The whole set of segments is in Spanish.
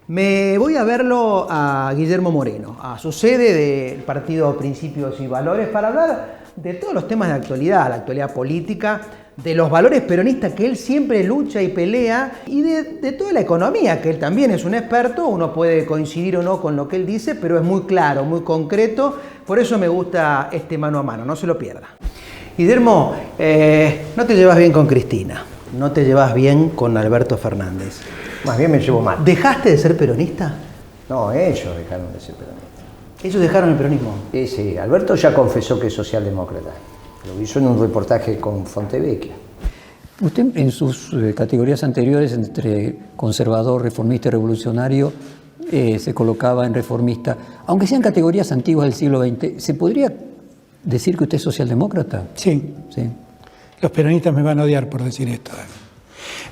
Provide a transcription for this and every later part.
Me voy a verlo a Guillermo Moreno, a su sede del partido Principios y Valores, para hablar de todos los temas de actualidad, la actualidad política, de los valores peronistas que él siempre lucha y pelea, y de toda la economía, que él también es un experto. Uno puede coincidir o no con lo que él dice, pero es muy claro, muy concreto. Por eso me gusta este mano a mano, no se lo pierda. Guillermo, no te llevas bien con Cristina, no te llevas bien con Alberto Fernández. Más bien me llevo mal. ¿Dejaste de ser peronista? No, ellos dejaron de ser peronistas. ¿Ellos dejaron el peronismo? Sí, Alberto ya confesó que es socialdemócrata. Lo hizo en un reportaje con Fontevecchia. Usted en sus categorías anteriores, entre conservador, reformista y revolucionario, se colocaba en reformista. Aunque sean categorías antiguas del siglo XX, ¿se podría decir que usted es socialdemócrata? Sí. Sí. Los peronistas me van a odiar por decir esto.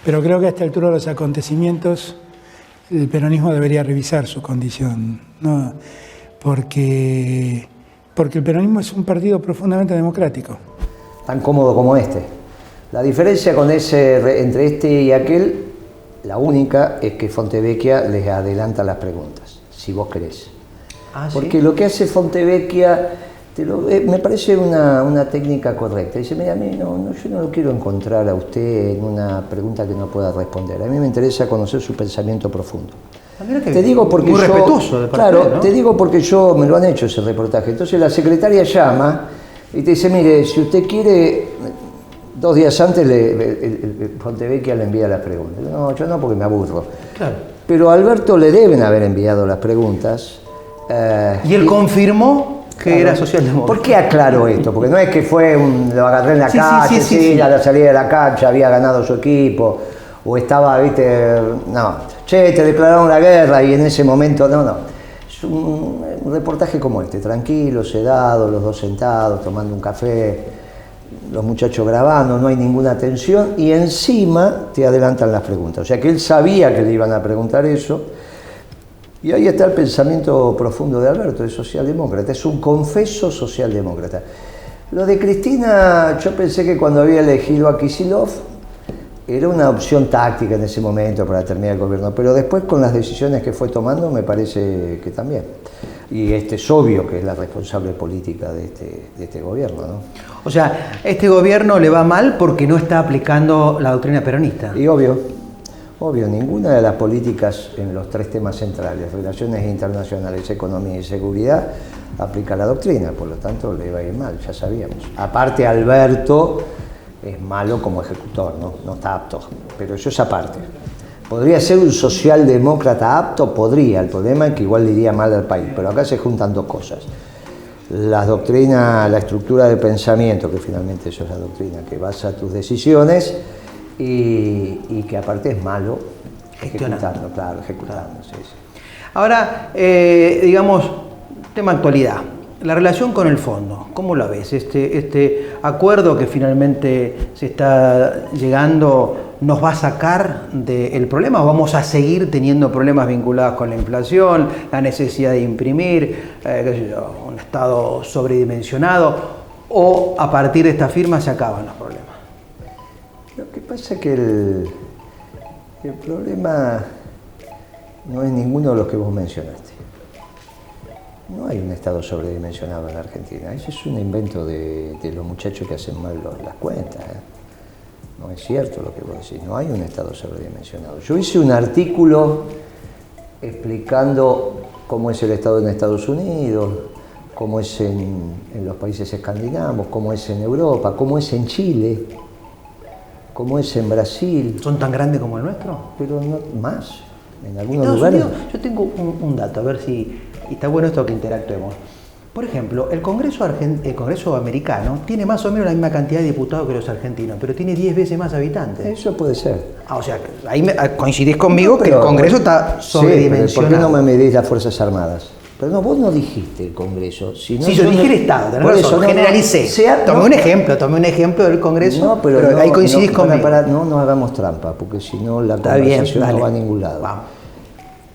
Pero creo que a esta altura de los acontecimientos el peronismo debería revisar su condición, ¿no? Porque el peronismo es un partido profundamente democrático. Tan cómodo como este. La diferencia entre este y aquel, la única, es que Fontevecchia les adelanta las preguntas, si vos querés. ¿Ah, sí? Porque lo que hace Fontevecchia me parece una técnica correcta. Dice, mira, a mí yo no lo quiero encontrar a usted en una pregunta que no pueda responder. A mí me interesa conocer su pensamiento profundo. Te digo porque muy respetuoso de parte, claro, ¿no? Te digo porque me lo han hecho ese reportaje. Entonces la secretaria llama y te dice, mire, si usted quiere, 2 días antes Fontevecchia le envía las preguntas. No, yo no, porque me aburro. Claro. Pero a Alberto le deben haber enviado las preguntas. ¿Y él confirmó que era socialdemócrata? ¿Por qué aclaro esto? Porque no es que lo agarré en la calle, sí, a la salida de la cancha había ganado su equipo, o estaba, viste, no, che, te declararon la guerra y en ese momento, no. Es un reportaje como este, tranquilo, sedado, los dos sentados, tomando un café, los muchachos grabando, no hay ninguna tensión, y encima te adelantan las preguntas. O sea que él sabía que le iban a preguntar eso. Y ahí está el pensamiento profundo de Alberto, es socialdemócrata, es un confeso socialdemócrata. Lo de Cristina, yo pensé que cuando había elegido a Kicillof era una opción táctica en ese momento para terminar el gobierno, pero después con las decisiones que fue tomando me parece que también. Y es obvio que es la responsable política de este gobierno, ¿no? O sea, este gobierno le va mal porque no está aplicando la doctrina peronista. Y obvio, ninguna de las políticas en los 3 temas centrales, relaciones internacionales, economía y seguridad, aplica la doctrina, por lo tanto le va a ir mal, ya sabíamos. Aparte, Alberto es malo como ejecutor, no está apto, pero eso es aparte. ¿Podría ser un socialdemócrata apto? Podría, el problema es que igual le iría mal al país, pero acá se juntan 2 cosas. La doctrina, la estructura de pensamiento, que finalmente eso es la doctrina que basa tus decisiones, y que aparte es malo ejecutando, claro, ejecutando. Sí. Ahora, digamos, tema actualidad, la relación con el fondo, ¿cómo la ves? Este acuerdo que finalmente se está llegando, ¿nos va a sacar del problema o vamos a seguir teniendo problemas vinculados con la inflación, la necesidad de imprimir, un Estado sobredimensionado, o a partir de esta firma se acaban los problemas? Lo que pasa es que el problema no es ninguno de los que vos mencionaste. No hay un Estado sobredimensionado en la Argentina. Eso es un invento de los muchachos que hacen mal las cuentas. No es cierto lo que vos decís. No hay un Estado sobredimensionado. Yo hice un artículo explicando cómo es el Estado en Estados Unidos, cómo es en los países escandinavos, cómo es en Europa, cómo es en Chile, cómo es en Brasil. ¿Son tan grandes como el nuestro? Pero no más, en algunos lugares. Yo tengo un dato, a ver si está bueno esto que interactuemos. Por ejemplo, el Congreso americano tiene más o menos la misma cantidad de diputados que los argentinos, pero tiene 10 veces más habitantes. Eso puede ser. O sea, ahí coincidís conmigo que el Congreso está sobredimensionado. Sí, ¿por qué no me medís las Fuerzas Armadas? Pero no, vos no dijiste el Congreso. Sí, yo dije el Estado, tenés razón, generalicé. Tomé un ejemplo del Congreso, no, pero ahí coincidís conmigo. No nos hagamos trampa, porque si no la conversación no va a ningún lado. Vamos.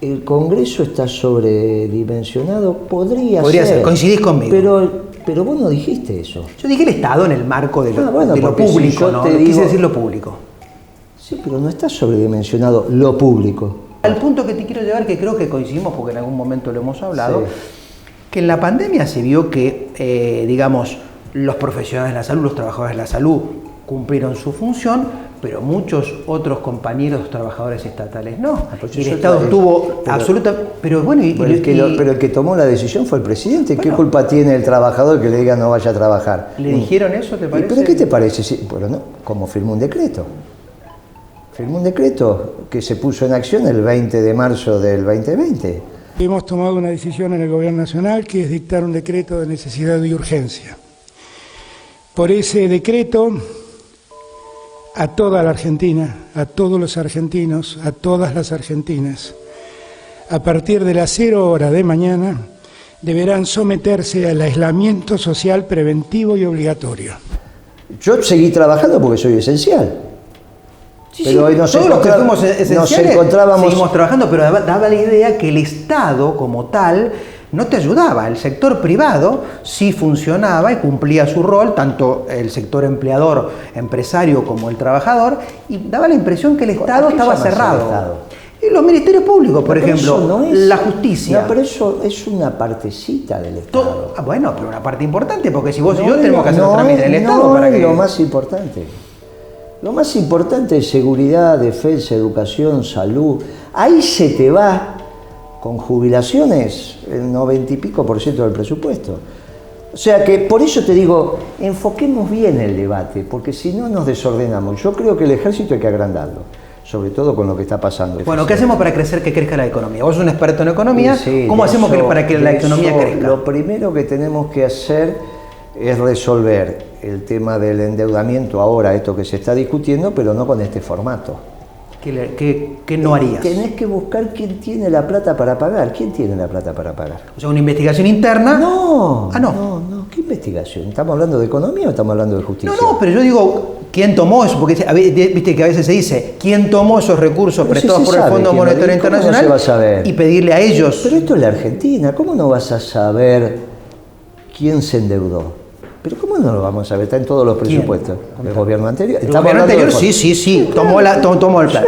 El Congreso está sobredimensionado, podría ser. Coincidís conmigo. Pero vos no dijiste eso. Yo dije el Estado en el marco de lo público, si yo ¿no? te Quise digo, decir lo público. Sí, pero no está sobredimensionado lo público. Al punto que te quiero llevar, que creo que coincidimos porque en algún momento lo hemos hablado, Sí. que en la pandemia se vio que, digamos, los profesionales de la salud, los trabajadores de la salud cumplieron su función, pero muchos otros compañeros trabajadores estatales no. pues Y el eso Estado está- estuvo pero- absoluta... Pero bueno, Pero el que tomó la decisión fue el presidente. ¿Qué Bueno. culpa tiene el trabajador que le diga no vaya a trabajar? ¿le dijeron eso, te parece? ¿Pero qué te parece? Sí, bueno, no, como firmó un decreto. Firmó un decreto que se puso en acción el 20 de marzo del 2020. Hemos tomado una decisión en el Gobierno Nacional que es dictar un decreto de necesidad y urgencia. Por ese decreto, a toda la Argentina, a todos los argentinos, a todas las argentinas, a partir de las 0 horas de mañana, deberán someterse al aislamiento social preventivo y obligatorio. Yo seguí trabajando porque soy esencial. Sí, Pero hoy todos los que fuimos nos esenciales encontrábamos... seguimos trabajando, pero daba la idea que el Estado como tal no te ayudaba. El sector privado sí funcionaba y cumplía su rol, tanto el sector empleador, empresario como el trabajador, y daba la impresión que el Estado ¿A qué estaba llamas al cerrado. Estado? Y los ministerios públicos, por Pero ejemplo, eso no es- la justicia. No, pero eso es una partecita del Estado. Bueno, pero una parte importante, porque si vos y No yo es tenemos lo- que hacer no trámite es- en el Estado no para es que... lo más importante. Lo más importante es seguridad, defensa, educación, salud. Ahí se te va, con jubilaciones, el 90 y pico % del presupuesto. O sea que por eso te digo, enfoquemos bien el debate, porque si no nos desordenamos. Yo creo que el ejército hay que agrandarlo, sobre todo con lo que está pasando. Bueno, ¿qué hacemos para crecer que crezca la economía? Vos sos un experto en economía, Sí, ¿cómo de hacemos eso- para que de la economía eso, crezca? Lo primero que tenemos que hacer es resolver el tema del endeudamiento ahora, esto que se está discutiendo, pero no con este formato. ¿Qué no harías? Tenés que buscar quién tiene la plata para pagar. ¿Quién tiene la plata para pagar? O sea, una investigación interna. No, Ah, no. no, ¿qué investigación? ¿Estamos hablando de economía o estamos hablando de justicia? No, pero yo digo, ¿quién tomó eso? Porque viste que a veces se dice, ¿quién tomó esos recursos Pero si prestados se por el sabe Fondo quién lo Monetario dijo, ¿cómo no Internacional se va a saber? y pedirle a ellos? Pero esto es la Argentina, ¿cómo no vas a saber quién se endeudó? Pero ¿cómo no lo vamos a saber? Está en todos los presupuestos. El gobierno anterior. El Estamos gobierno hablando anterior, de- sí, tomó el plan.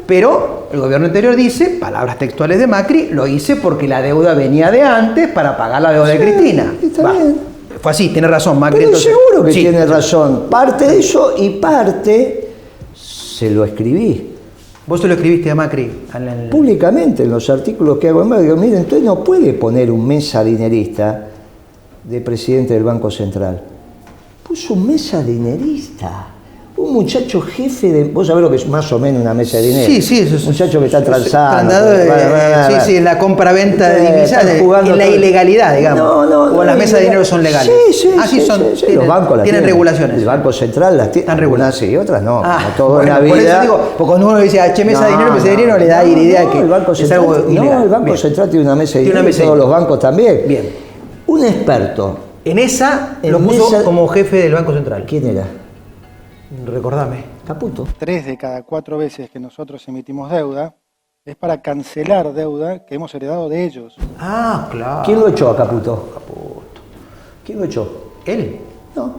Pero el gobierno anterior dice, palabras textuales de Macri, lo hice porque la deuda venía de antes para pagar la deuda de Cristina. está bien. Fue así, tiene razón Macri. Pero entonces. seguro que Sí. tiene razón. Parte de eso y parte se lo escribí Vos se lo escribiste a Macri. públicamente en los artículos que hago en medio. Digo, miren, usted no puede poner un mesa dinerista de presidente del Banco Central. Puso un mesa dinerista. Un muchacho jefe de... Vos sabés lo que es más o menos una mesa de dinero. Sí, eso es. Un muchacho que está transando. Sí, la compra-venta de divisas Están jugando en la todo- ilegalidad, digamos. O las mesas de dinero son legales. Sí, son. sí. Tienen, Los bancos las tienen regulaciones. El Banco Central las tiene. Están reguladas. Algunas sí, otras no. Ah, como todo bueno, en la por vida. eso digo, porque cuando uno dice, mesa de dinero, le da idea que el Banco es Central, algo ilegal. el Banco Bien. Central tiene una mesa de Tiene una dinero y mesa de todos dinero. los bancos también. Bien. Un experto. En esa En lo puso esa- como jefe del Banco Central. ¿Quién era? Recordame. Caputo. 3 de cada 4 veces que nosotros emitimos deuda es para cancelar deuda que hemos heredado de ellos. Ah, claro. ¿Quién lo echó a Caputo? ¿Quién lo echó? Él. No.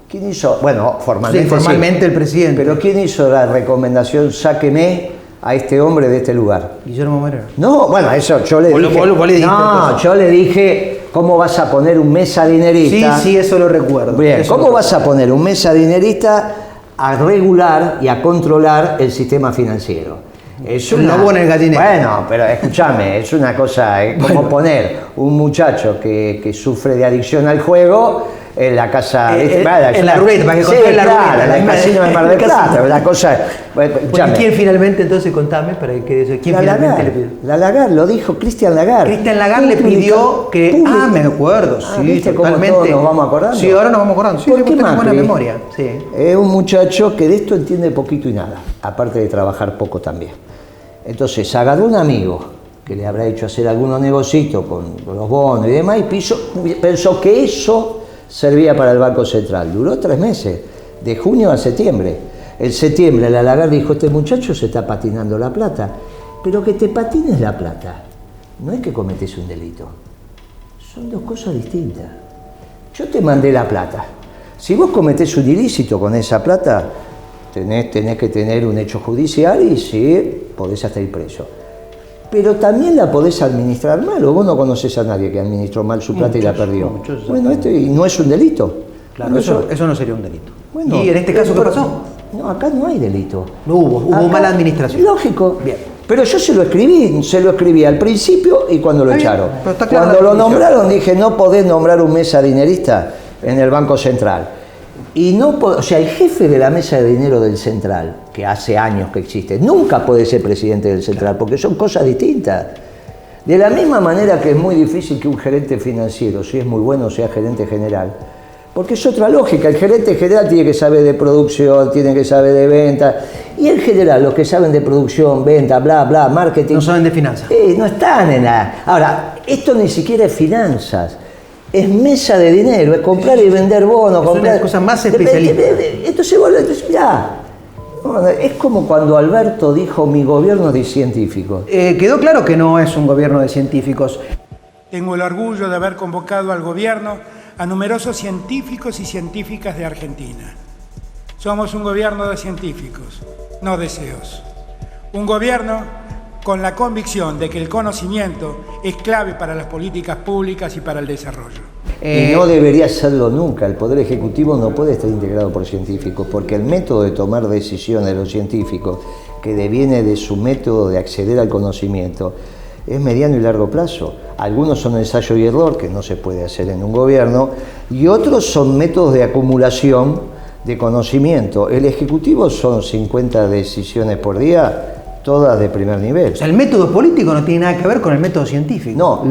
¿Quién hizo? Bueno, Sí, formalmente. formalmente sí. el presidente. Pero ¿quién hizo la recomendación? Sáqueme a este hombre de este lugar. Guillermo Moreno. No, bueno, eso yo le Vos dije. le dijiste no, entonces. yo le dije, ¿cómo vas a poner un mesa dinerista? Sí, eso lo recuerdo. Bien, Eso ¿cómo lo vas a poner un mesa dinerista a regular y a controlar el sistema financiero? Es Un lobo en el gallinero. Bueno, pero escúchame, es una cosa, es como poner un muchacho que sufre de adicción al juego en la casa... en la ruleta, para que controle la ruleta, en la el misma- casino de Mar del el casino. Plata, una cosa... Bueno, ¿Y escúchame. quién finalmente, entonces, contame, para que quién La finalmente le Lagarde, pidió? la Lagarde, lo dijo Cristian Lagarde. Cristian Lagarde le pidió que... Ah, me acuerdo, sí, ¿viste cómo totalmente. todos nos vamos acordando? Sí, ahora nos vamos acordando. Sí, ¿Por sí, qué vos tenés buena Macri? memoria. Sí. Es un muchacho que de esto entiende poquito y nada, aparte de trabajar poco también. Entonces agarró un amigo que le habrá hecho hacer algunos negocios con los bonos y demás y pensó que eso servía para el Banco Central. Duró 3 meses, de junio a septiembre. En septiembre la Lagarde dijo, este muchacho se está patinando la plata, pero que te patines la plata no es que cometés un delito, son dos cosas distintas. Yo te mandé la plata. Si vos cometés un ilícito con esa plata, tenés que tener un hecho judicial y sí, podés hasta ir preso. pero también la podés administrar mal, o vos no conoces a nadie que administró mal su plata y la perdió. Bueno, esto no es un delito. Claro, eso no sería un delito. Bueno, ¿y en este caso qué pasó? No, acá no hay delito. No hubo Acá, mala administración. Lógico. Bien. Pero yo se lo escribí al principio y cuando lo Está bien, echaron. pero está clara Cuando la lo definición. nombraron dije, no podés nombrar un mesa dinerista en el Banco Central. Y no, o sea, el jefe de la mesa de dinero del Central, que hace años que existe, nunca puede ser presidente del Central, porque son cosas distintas. De la misma manera que es muy difícil que un gerente financiero, si es muy bueno, sea gerente general, porque es otra lógica. El gerente general tiene que saber de producción, tiene que saber de venta, y en general los que saben de producción, venta, bla, bla, marketing... No saben de finanzas. No están en la... Ahora, esto ni siquiera es finanzas. Es mesa de dinero, es comprar y vender bonos. Es comprar... una de las cosas más especialistas. Esto se vuelve... Mirá, es como cuando Alberto dijo, mi gobierno es de científicos. Quedó claro que no es un gobierno de científicos. Tengo el orgullo de haber convocado al gobierno a numerosos científicos y científicas de Argentina. Somos un gobierno de científicos, no de CEOs. Un gobierno con la convicción de que el conocimiento es clave para las políticas públicas y para el desarrollo. Y no debería serlo nunca. El Poder Ejecutivo no puede estar integrado por científicos, porque el método de tomar decisiones de los científicos, que deviene de su método de acceder al conocimiento, es mediano y largo plazo. Algunos son ensayo y error, que no se puede hacer en un gobierno, y otros son métodos de acumulación de conocimiento. El Ejecutivo son 50 decisiones por día, todas de primer nivel. O sea, el método político no tiene nada que ver con el método científico. No,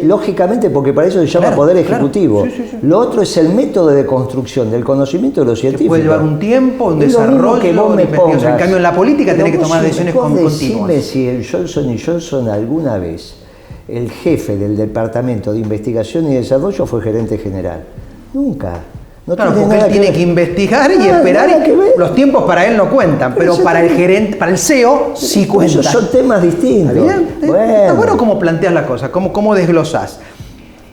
lógicamente, porque para eso se llama Poder Ejecutivo. Claro. Sí. Lo otro es el método de construcción del conocimiento de los científicos. Puede llevar un tiempo, un Es lo mismo desarrollo, que vos me de investigación. pongas. En cambio, en la política Pero tenés que vos tomar decisiones continuas. Decime si el Johnson & Johnson alguna vez, el jefe del Departamento de Investigación y Desarrollo fue gerente general. Nunca. No Claro, tiene porque nada él que tiene ver. que investigar y Nada, esperar. nada que ver. Los tiempos para él no cuentan, pero para el gerente, para el CEO sí cuentan. Esos son temas distintos. ¿Está bien? Está bueno cómo planteas la cosa, cómo desglosás.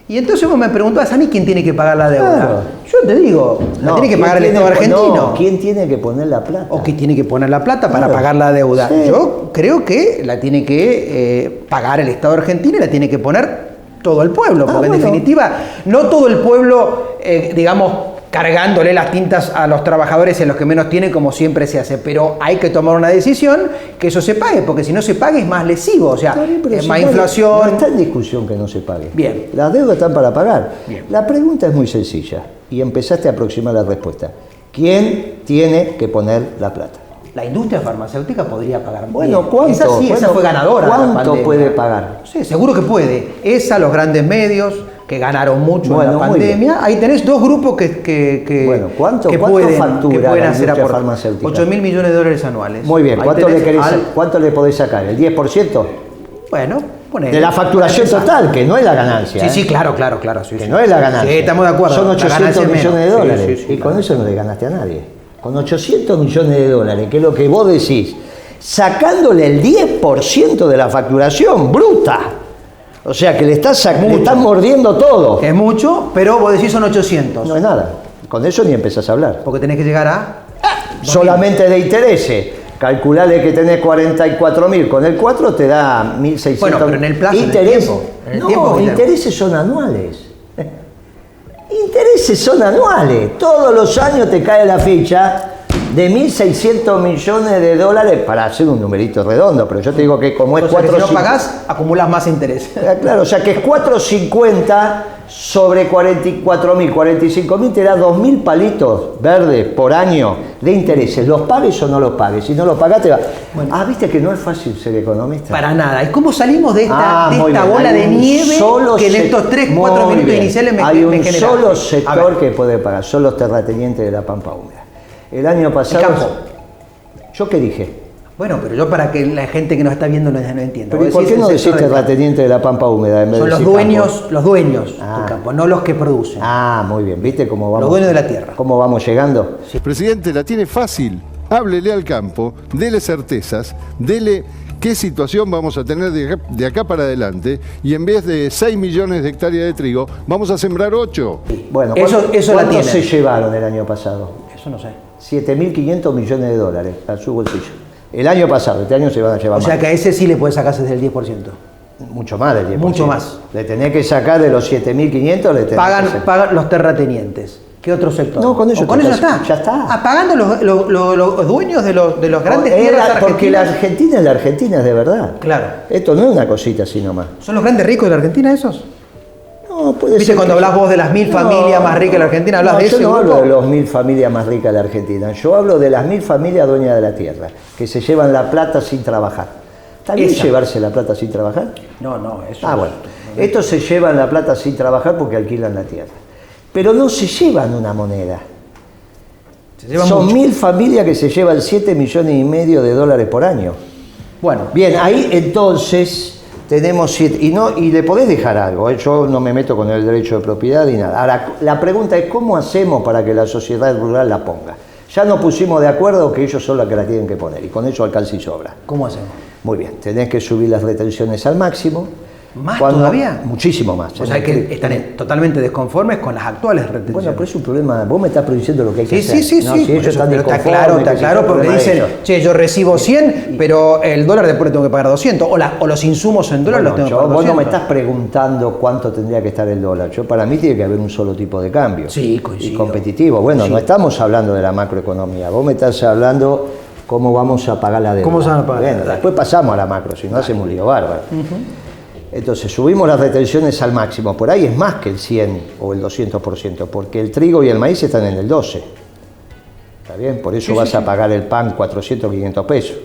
Y entonces vos me preguntás a mí quién tiene que pagar la deuda. Claro. Yo te digo, la tiene que pagar el Estado argentino. No, ¿quién tiene que poner la plata? O que tiene que poner la plata para Claro. pagar la deuda. Sí. Yo creo que la tiene que pagar el Estado argentino y la tiene que poner todo el pueblo, porque en bueno. definitiva no todo el pueblo, digamos, cargándole las tintas a los trabajadores en los que menos tienen, como siempre se hace, pero hay que tomar una decisión que eso se pague, porque si no se pague es más lesivo, o sea, Está bien, pero es si más no inflación. está en discusión que no se pague. Bien. Las deudas están para pagar. Bien. La pregunta es muy sencilla y empezaste a aproximar la respuesta. ¿Quién tiene que poner la plata? La industria farmacéutica podría pagar. Bueno, bien. ¿cuánto? Esa sí, esa Bueno, fue ganadora. de la ¿cuánto pandemia. puede pagar? No sé, seguro que puede. Esa, los grandes medios, que ganaron mucho Bueno, en la muy pandemia. Ahí tenés dos grupos que, Bueno, ¿cuánto pueden factura hacer la industria aportes. farmacéutica? 8.000 millones de dólares anuales. Muy bien, Ahí ¿cuánto tenés ¿cuánto le podés sacar? ¿El 10%? Bueno, ponele. De la facturación total, que no es la ganancia. Sí, ¿eh? claro. Sí, Que sí. no es la ganancia. Sí, estamos de acuerdo. Son La 800 ganancia es millones de menos. dólares. Sí, Y con claro. eso no le ganaste a nadie. Con 800 millones de dólares, que es lo que vos decís, sacándole el 10% de la facturación bruta. O sea que le estás mordiendo todo. Es mucho, pero vos decís son 800. No es nada. Con eso ni empezás a hablar. Porque tenés que llegar a... Solamente de intereses. Calculale que tenés 44.000, con el 4 te da 1.600. Bueno, pero en el plazo, en el Interés. tiempo. En el No, tiempo que intereses son anuales. Intereses son anuales. Todos los años te cae la ficha de 1.600 millones de dólares, para hacer un numerito redondo, pero yo te digo que como es O sea, que si no 4.50. pagás, acumulás más interés. Claro, o sea que es 4.50 sobre 44.000, 45.000 te da 2.000 palitos verdes por año de intereses. ¿Los pagues o no los pagues? Si no los pagás te va. Ah, viste que no es fácil ser economista. Para nada. ¿Y cómo salimos de esta, Muy bien. bola Hay de un nieve solo que en sec- estos 3-4 Muy minutos bien. iniciales me Hay un generaste? solo A sector ver. que puede pagar, son los terratenientes de la Pampa Húmeda. El año pasado... campo. ¿Yo qué dije? Bueno, pero yo para que la gente que nos está viendo no entienda. Pero ¿y Vos por decís qué no el decís sector del campo. terrateniente de la Pampa Húmeda en vez Son de los decir dueños, campo? los dueños Ah. del campo, no los que producen. Ah, muy bien. ¿Viste cómo vamos? Los dueños de la tierra. ¿Cómo vamos llegando? Presidente, la tiene fácil. Háblele al campo, dele certezas, dele qué situación vamos a tener de acá para adelante y en vez de 6 millones de hectáreas de trigo, vamos a sembrar 8. Bueno, Eso la ¿cuánto tiene. se llevaron el año pasado? Eso no sé. 7.500 millones de dólares a su bolsillo. El año pasado, este año se van a llevar O sea más. que a ese sí le puede sacarse del 10%. Mucho más del 10%. Mucho más. Le tenés que sacar de los 7.500, le tenés que Pagan sacar. los terratenientes. ¿Qué otro sector? No, con eso ¿O con ya eso está. ya está. Ah, pagando los dueños de los grandes Porque tierras porque la argentinas. Argentina es de verdad. Claro. Esto no es una cosita así nomás. ¿Son los grandes ricos de la Argentina esos? No, puede ¿Viste ser cuando que- hablas vos de las 1000 familias más ricas de la Argentina? ¿Hablas de yo ese no grupo? hablo de los 1000 familias más ricas de la Argentina. Yo hablo de las 1000 familias dueñas de la tierra, que se llevan la plata sin trabajar. ¿Está bien Esa. llevarse la plata sin trabajar? No, eso Ah, es- bueno. Estos se llevan la plata sin trabajar porque alquilan la tierra. Pero no se llevan una moneda. Se llevan Son mucho. 1000 familias que se llevan 7,5 millones de dólares por año. Bueno, Bien, ahí entonces tenemos 7. Y le podés dejar algo, ¿eh? Yo no me meto con el derecho de propiedad ni nada. Ahora, la pregunta es cómo hacemos para que la sociedad rural la ponga. Ya nos pusimos de acuerdo que ellos son los que la tienen que poner y con eso alcanza y sobra. ¿cómo hacemos? Muy bien, tenés que subir las retenciones al máximo. ¿Más todavía? Muchísimo más. O sea que están totalmente desconformes con las actuales retenciones. Bueno, pero es un problema. Vos me estás produciendo lo que hay que Sí, hacer. sí, Si ellos están pero está disconformes, claro, que es un porque problema de dicen, ellos. che, yo recibo 100, pero el dólar después le tengo que pagar 200, o los insumos en dólar Bueno, los tengo que yo- pagar vos 200. no me estás preguntando cuánto tendría que estar el dólar. Yo, para mí tiene que haber un solo tipo de cambio. Sí, coincido. Y competitivo. Bueno, Sí. no estamos hablando de la macroeconomía. Vos me estás hablando cómo vamos a pagar la deuda. ¿Cómo se van a pagar? Bueno, Dale. después pasamos a la macro, si no hacemos un lío bárbaro. Entonces, subimos las retenciones al máximo. Por ahí es más que el 100 o el 200%, porque el trigo y el maíz están en el 12%. ¿Está bien? Por eso vas a pagar el pan 400, 500 pesos.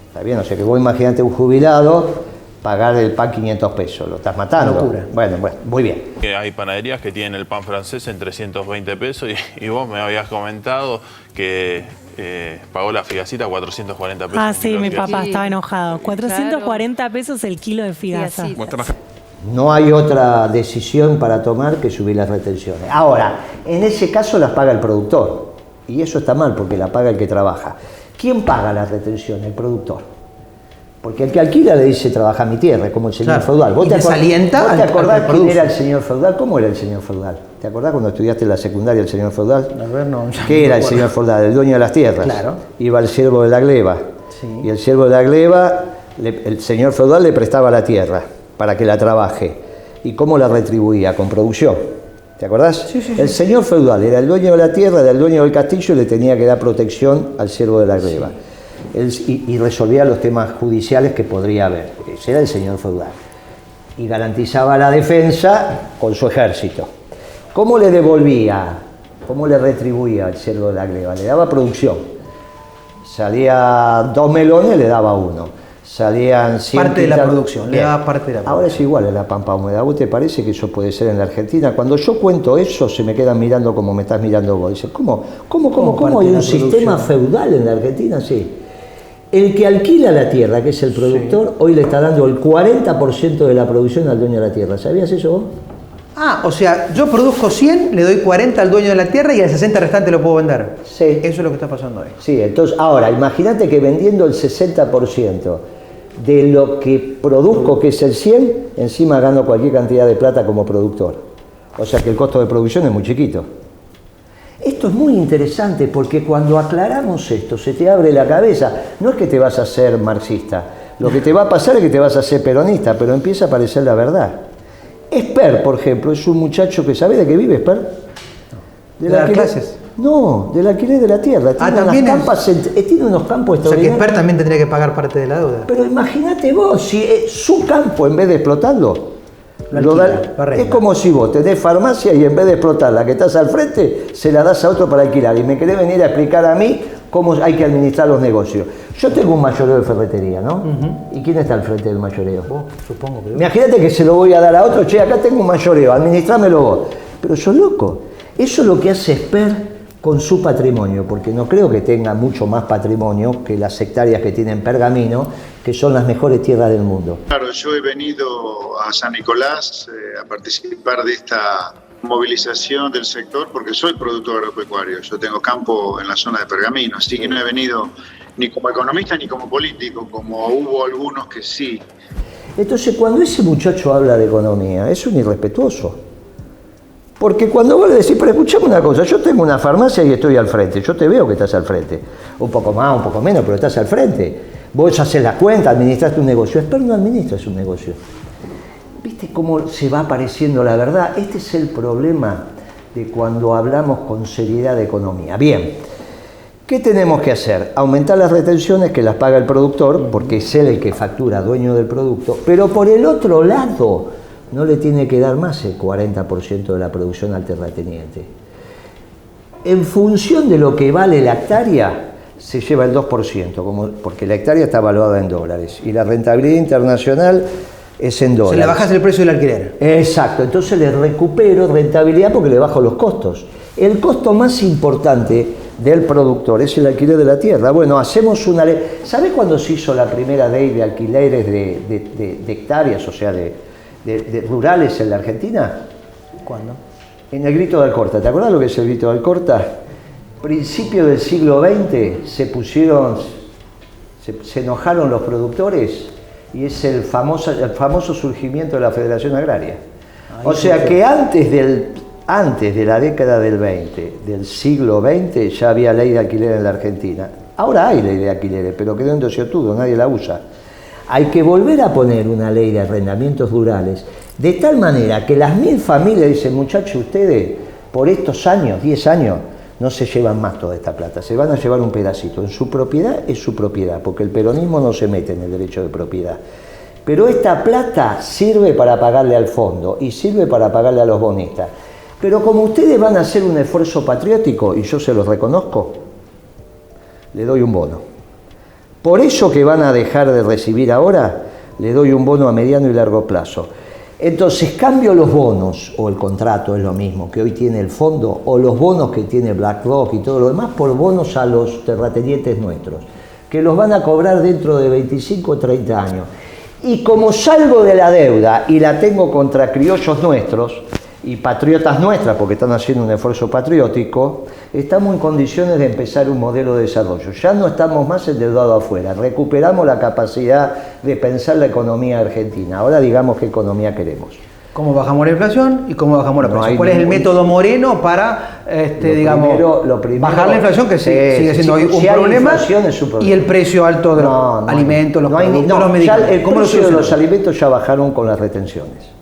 ¿Está bien? O sea que vos imaginate un jubilado pagar el pan 500 pesos. Lo estás matando. Locura. Bueno, muy bien. Que hay panaderías que tienen el pan francés en 320 pesos y vos me habías comentado que pagó la figacita 440 pesos. Ah, sí, mi Creo que- papá estaba enojado. 440 pesos el kilo de figaza. Sí, así. No hay otra decisión para tomar que subir las retenciones. Ahora, en ese caso las paga el productor. Y eso está mal porque la paga el que trabaja. ¿Quién paga las retenciones? El productor. Porque el que alquila le dice trabaja mi tierra, como el señor Claro. feudal. Y desalienta ¿Vos te al acordás que quién produce? era el señor feudal? ¿Cómo era el señor feudal? ¿Te acordás cuando estudiaste en la secundaria el señor feudal? A ver, no, ya ¿Qué no era me el acuerdo. señor feudal? El dueño de las tierras. Claro. Iba el siervo de la gleba. Sí. Y el siervo de la gleba, el señor feudal le prestaba la tierra para que la trabaje. ¿Y cómo la retribuía? Con producción. ¿Te acordás? Sí, sí, sí. El señor feudal era el dueño de la tierra, era el dueño del castillo y le tenía que dar protección al siervo de la gleba. Y resolvía los temas judiciales que podría haber. Ese era el señor feudal. Y garantizaba la defensa con su ejército. ¿Cómo le devolvía? ¿Cómo le retribuía al siervo de la gleba? Le daba producción. Salía 2 melones, le daba 1. Salían 100 Parte de la quintal- producción, le Bien. daba parte de la Ahora es igual en la pampa húmeda. ¿A vos te parece que eso puede ser en la Argentina? Cuando yo cuento eso, se me quedan mirando como me estás mirando vos. Dicen, ¿cómo parte hay de la un sistema producción? feudal en la Argentina? Sí. El que alquila la tierra, que es el productor, hoy le está dando el 40% de la producción al dueño de la tierra. ¿Sabías eso vos? Ah, o sea, yo produzco 100, le doy 40 al dueño de la tierra y el 60 restante lo puedo vender. Sí. Eso es lo que está pasando hoy. Sí, entonces, ahora, imagínate que vendiendo el 60% de lo que produzco, que es el 100, encima gano cualquier cantidad de plata como productor. O sea que el costo de producción es muy chiquito. Esto es muy interesante porque cuando aclaramos esto se te abre la cabeza. No es que te vas a hacer marxista, lo que te va a pasar es que te vas a hacer peronista, pero empieza a aparecer la verdad. Esper, por ejemplo, es un muchacho que ¿sabe de qué vive Esper? ¿De dar clases? No, del alquiler de la tierra. Tiene, también unas es- campas, tiene unos campos O sea que extraordinarios. Esper también tendría que pagar parte de la deuda. Pero imagínate vos, si su campo, en vez de explotarlo, Lo lo alquila, lo arrenda. es como si vos tenés farmacia y en vez de explotar la que estás al frente, se la das a otro para alquilar. Y me querés venir a explicar a mí cómo hay que administrar los negocios. Yo tengo un mayoreo de ferretería, ¿no? ¿Y quién está al frente del mayoreo? Vos, supongo que... Imagínate que se lo voy a dar a otro, che, acá tengo un mayoreo, administrámelo vos. Pero sos loco. Eso es lo que hace Esper con su patrimonio, porque no creo que tenga mucho más patrimonio que las hectáreas que tiene en Pergamino, que son las mejores tierras del mundo. Claro, yo he venido a San Nicolás a participar de esta movilización del sector porque soy productor agropecuario. Yo tengo campo en la zona de Pergamino, así que no he venido ni como economista ni como político, como hubo algunos que sí. Entonces, cuando ese muchacho habla de economía, es un irrespetuoso. Porque cuando vos le decís, pero escuchame una cosa, yo tengo una farmacia y estoy al frente, yo te veo que estás al frente. Un poco más, un poco menos, pero estás al frente. Vos haces la cuenta, administraste un negocio. Pero no administras un negocio. ¿Viste cómo se va apareciendo la verdad? Este es el problema de cuando hablamos con seriedad de economía. Bien, ¿qué tenemos que hacer? Aumentar las retenciones que las paga el productor, porque es él el que factura, dueño del producto, pero por el otro lado no le tiene que dar más el 40% de la producción al terrateniente. En función de lo que vale la hectárea, se lleva el 2%, porque la hectárea está valuada en dólares y la rentabilidad internacional es en dólares. Se le bajas el precio del alquiler. Exacto, entonces le recupero rentabilidad porque le bajo los costos. El costo más importante del productor es el alquiler de la tierra. Bueno, hacemos una ley. ¿Sabés cuándo se hizo la primera ley de alquileres de hectáreas, o sea, de rurales en la Argentina? ¿Cuándo? En el Grito de Alcorta. ¿Te acuerdas lo que es el Grito de Alcorta? Principio del siglo XX se enojaron los productores y es el famoso surgimiento de la Federación Agraria. O sea que antes de la década del siglo XX, ya había ley de alquiler en la Argentina. Ahora hay ley de alquileres, pero quedó en desuetudo, nadie la usa. Hay que volver a poner una ley de arrendamientos rurales, de tal manera que las 1000 familias dicen, muchachos, ustedes por estos años, 10 años, no se llevan más toda esta plata, se van a llevar un pedacito. En su propiedad es su propiedad, porque el peronismo no se mete en el derecho de propiedad. Pero esta plata sirve para pagarle al fondo y sirve para pagarle a los bonistas. Pero como ustedes van a hacer un esfuerzo patriótico, y yo se los reconozco, le doy un bono. Por eso que van a dejar de recibir ahora, le doy un bono a mediano y largo plazo. Entonces cambio los bonos, o el contrato es lo mismo, que hoy tiene el fondo, o los bonos que tiene BlackRock y todo lo demás, por bonos a los terratenientes nuestros, que los van a cobrar dentro de 25 o 30 años. Y como salgo de la deuda y la tengo contra criollos nuestros y patriotas nuestras, porque están haciendo un esfuerzo patriótico, estamos en condiciones de empezar un modelo de desarrollo. Ya no estamos más endeudados afuera, recuperamos la capacidad de pensar la economía argentina. Ahora digamos qué economía queremos. ¿Cómo bajamos la inflación y cómo bajamos la presión? ¿Cuál es el método Moreno para, bajar la inflación, que sigue siendo hoy un problema, y el precio alto de los alimentos, los productos, los medicamentos? El precio de los alimentos ya bajaron con las retenciones,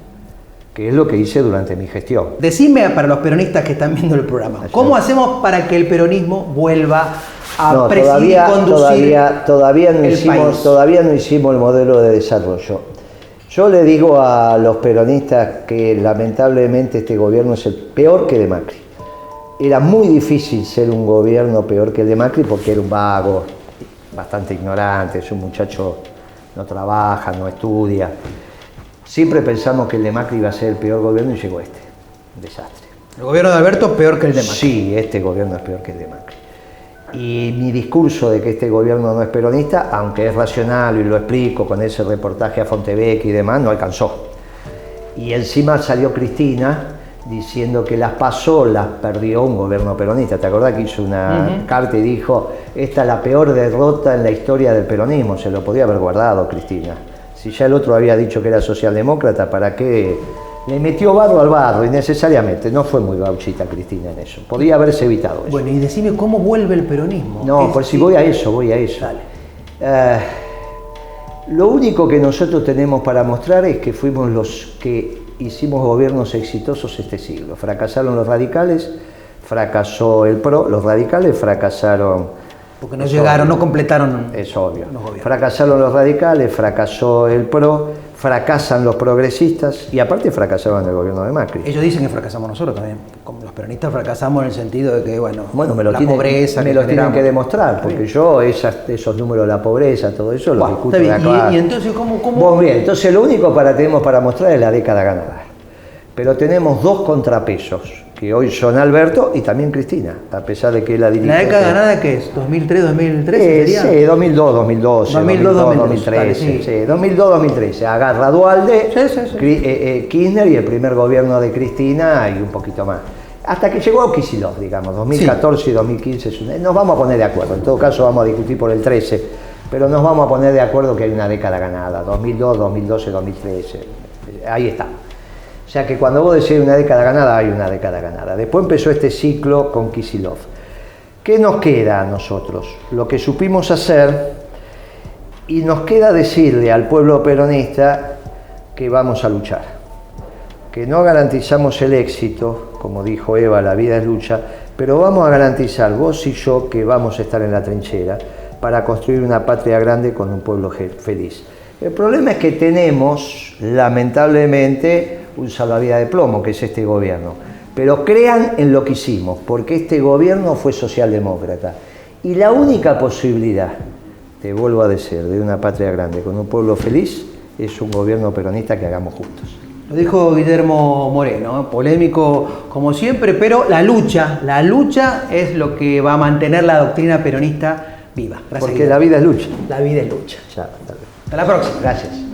que es lo que hice durante mi gestión. Decime, para los peronistas que están viendo el programa, ¿cómo hacemos para que el peronismo vuelva a presidir y conducir todavía no país? hicimos el modelo de desarrollo. Yo le digo a los peronistas que lamentablemente este gobierno es el peor que el de Macri. Era muy difícil ser un gobierno peor que el de Macri porque era un vago, bastante ignorante, es un muchacho, no trabaja, no estudia. Siempre pensamos que el de Macri iba a ser el peor gobierno y llegó este, un desastre. El gobierno de Alberto peor que el de Macri. Sí, este gobierno es peor que el de Macri. Y mi discurso de que este gobierno no es peronista, aunque es racional y lo explico con ese reportaje a Fontevecchi y demás, no alcanzó. Y encima salió Cristina diciendo que las PASO las perdió un gobierno peronista. ¿Te acordás que hizo una carta y dijo, esta es la peor derrota en la historia del peronismo? Se lo podía haber guardado Cristina. Si ya el otro había dicho que era socialdemócrata, ¿para qué? Le metió barro al barro innecesariamente. No fue muy gauchita Cristina en eso. Podría haberse evitado eso. Bueno, y decime cómo vuelve el peronismo. No, por si voy a eso. Dale. Lo único que nosotros tenemos para mostrar es que fuimos los que hicimos gobiernos exitosos este siglo. Fracasaron los radicales, fracasó el PRO, los radicales fracasaron. Porque no llegaron, no completaron. Es obvio. Fracasaron los radicales, fracasó el PRO, fracasan los progresistas y aparte fracasaron el gobierno de Macri. Ellos dicen que fracasamos nosotros también. Como los peronistas fracasamos en el sentido de que, bueno la pobreza. Me lo tienen que demostrar, porque yo esos números de la pobreza, todo eso lo discuto de acá. ¿Y entonces cómo? Bueno, bien, entonces lo único tenemos para mostrar es la década ganada. Pero tenemos dos contrapesos, que hoy son Alberto y también Cristina, a pesar de que la dirigente... ¿La década ganada qué es? ¿2003, 2013 sería? Sí, 2002, 2012, 2013. Sí, 2002, 2013. Agarra Duhalde, Kirchner y el primer gobierno de Cristina y un poquito más. Hasta que llegó a Kicillof, digamos, 2014 y 2015. Nos vamos a poner de acuerdo, en todo caso vamos a discutir por el 13, pero nos vamos a poner de acuerdo que hay una década ganada, 2002, 2012, 2013. Ahí está. O sea que cuando vos decís una década ganada, hay una década ganada. Después empezó este ciclo con Kicillof. ¿Qué nos queda a nosotros? Lo que supimos hacer Y nos queda decirle al pueblo peronista que vamos a luchar, que no garantizamos el éxito, como dijo Eva, la vida es lucha, pero vamos a garantizar, vos y yo, que vamos a estar en la trinchera para construir una patria grande con un pueblo feliz. El problema es que tenemos, lamentablemente, un salvavidas de plomo, que es este gobierno. Pero crean en lo que hicimos, porque este gobierno fue socialdemócrata. Y la única posibilidad, te vuelvo a decir, de una patria grande con un pueblo feliz, es un gobierno peronista que hagamos juntos. Lo dijo Guillermo Moreno, polémico como siempre, pero la lucha es lo que va a mantener la doctrina peronista viva. Gracias, Porque Guillermo. la vida es lucha. La vida es lucha. Ya, Hasta la próxima. gracias.